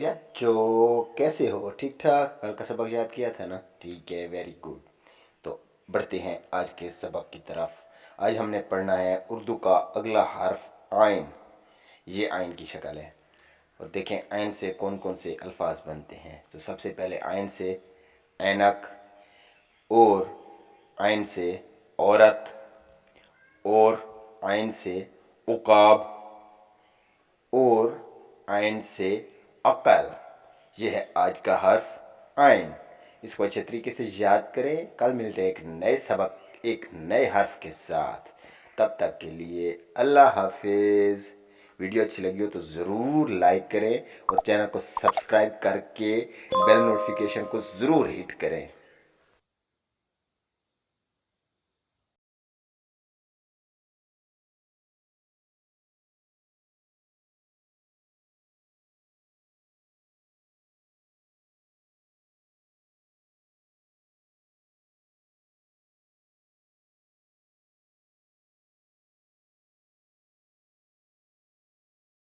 बच्चों कैसे हो? ठीक ठाक? कल का सबक याद किया था ना? ठीक है, वेरी गुड। तो बढ़ते हैं आज के सबक की तरफ। आज हमने पढ़ना है उर्दू का अगला हर्फ आइन। ये आइन की शक्ल है। और देखें आइन से कौन कौन से अल्फाज बनते हैं। तो सबसे पहले आइन से ऐनक, और आइन से औरत, और आइन से उकाब, और आइन से अकल। यह है आज का हर्फ आइन। इसको अच्छे तरीके से याद करें। कल मिलते हैं एक नए सबक एक नए हर्फ के साथ। तब तक के लिए अल्लाह हाफिज। वीडियो अच्छी लगी हो तो ज़रूर लाइक करें और चैनल को सब्सक्राइब करके बेल नोटिफिकेशन को ज़रूर हिट करें।